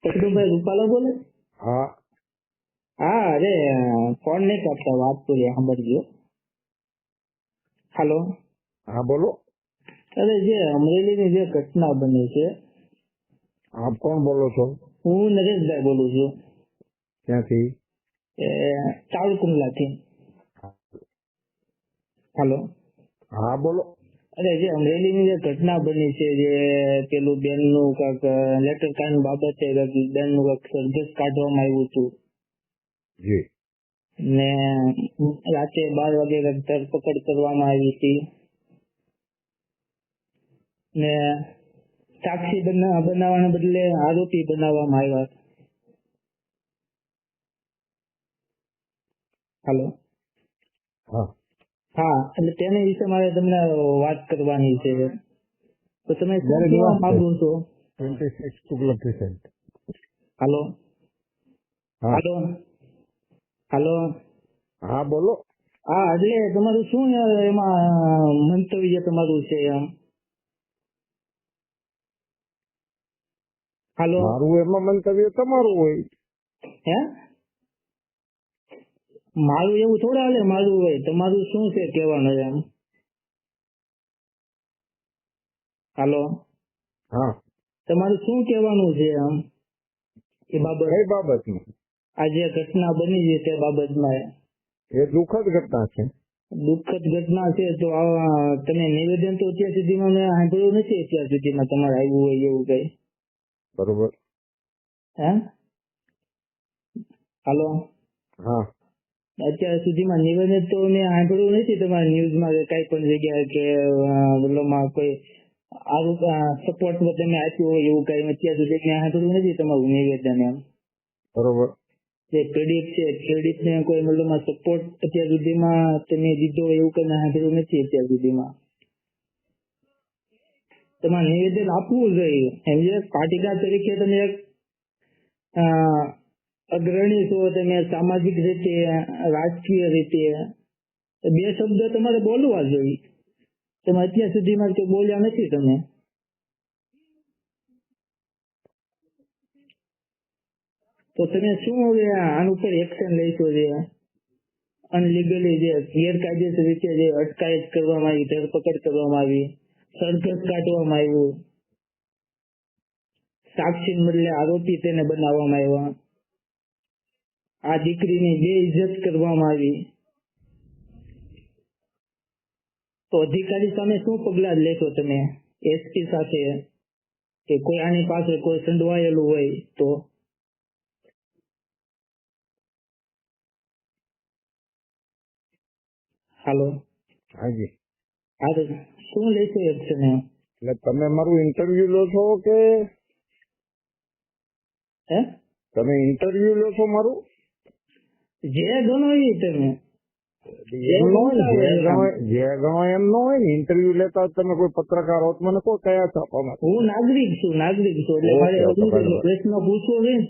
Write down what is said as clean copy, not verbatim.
ભાઈ રૂપાલા બોલે? હા હા, અરે ફોન નહીં કાપતા, વાત પૂરી સાંભળજો. હાલો. હા બોલો. અરે જે અમરેલીની જે ઘટના બની છે, આપ કોણ બોલો છો? હું નરેશભાઈ બોલું છું. ક્યાંથી? ચાવલકુંડલાથી. હાલો. હા બોલો. અરે જે અમરેલીની જે ઘટના બની છે, જે પેલું બેનનું કાંક લેટર કાંડ બાબતે બેનનું કાંક સરઘસ કાઢવામાં આવ્યું હતું જી. ને રાતે 12 વાગે કાંઈક ધરપકડ કરવામાં આવી હતી ને સાક્ષી બનાવવાને બદલે આરોપી બનાવવામાં આવ્યા. હાલો. હા હા, એટલે તેની વિશે મારે તમને વાત કરવાની છે, તો તમે શું મારે કહેવા નિવાસ માંગો છો? 26 તુગલક ક્રિસન્ટ. હાલો. હા હાલો. હાલો. હા બોલો. હા, એટલે તમારું શું એમાં મંતવ્ય તમારું છે એમ? હાલો. મારું એમાં મંતવ્ય તમારું હોય. હે? મારું એવું થોડા હાલે, મારું હોય. તમારું શું છે કહેવાનું એમ? હાલો. હા તમારું શું કહેવાનું છે એમ એ બાબત? કઈ બાબતમાં? આ જે ઘટના બની છે તે બાબતમાં. એ દુઃખદ ઘટના છે. દુઃખદ ઘટના છે તો તમે નિવેદન તો અત્યાર સુધીમાં મેં સાંભળ્યું નથી. અત્યાર સુધીમાં તમારે આવ્યું હોય એવું કઈ? બરોબર. હે? હાલો. હા અત્યાર સુધીમાં નિવેદન તો મેં સાંભળ્યું નથી તમારા ન્યૂઝમાં કે કઈ પણ જગ્યાએ કે ઓલામાં કોઈ આરોપ સપોર્ટ તમે આપ્યું હોય એવું કઈ અત્યાર સુધી મેં સાંભળ્યું નથી તમારું નિવેદન એમ. બરોબર. જે પીડિત છે, પીડિતને કોઈ મતલબમાં સપોર્ટ અત્યાર સુધીમાં તમે દીધો હોય એવું કઈ સાંભળ્યું નથી અત્યાર સુધીમાં. તમારે નિવેદન આપવું જોઈએ. એમ જે પાટીદાર તરીકે તમે એક અગ્રણી છો, તમે સામાજિક રીતે, રાજકીય રીતે બે શબ્દ તમારે બોલવા જોઈએ. તમે અત્યાર સુધીમાં તો બોલ્યા નથી તમે. તો તમે શું હવે આના ઉપર એક્શન લઈશો? જે અનલીગલી જે ગેરકાયદેસર રીતે જે અટકાયત કરવામાં આવી, ધરપકડ કરવામાં આવી, સરઘસ કાઢવામાં આવ્યું, સાક્ષી બદલે આરોપી તેને બનાવવામાં આવ્યા, આ દીકરીની બેઇજ્જત કરવામાં આવી, તો અધિકારી સામે શું પગલાં લેશો તમે? એસપી સાથે કે કોઈ આની પાસે કોઈ સંડવાયેલું હોય તો? હાલો. હાજી. હા, તો શું લેશો એક્શન એમ? એટલે તમે મારું ઇન્ટરવ્યુ લો છો કે હે? તમે ઇન્ટરવ્યુ લો છો મારું? જે ગણો એ તમે. એમ ન હોય ને, જે ગણો એમ ન હોય ને. ઇન્ટરવ્યુ લેતા તમે કોઈ પત્રકાર હોત મને કહો કયા છાપામાં? હું નાગરિક છું એટલે મારે ઓકે, ઓકે, બરાબર. પ્રશ્ન પૂછવો છે.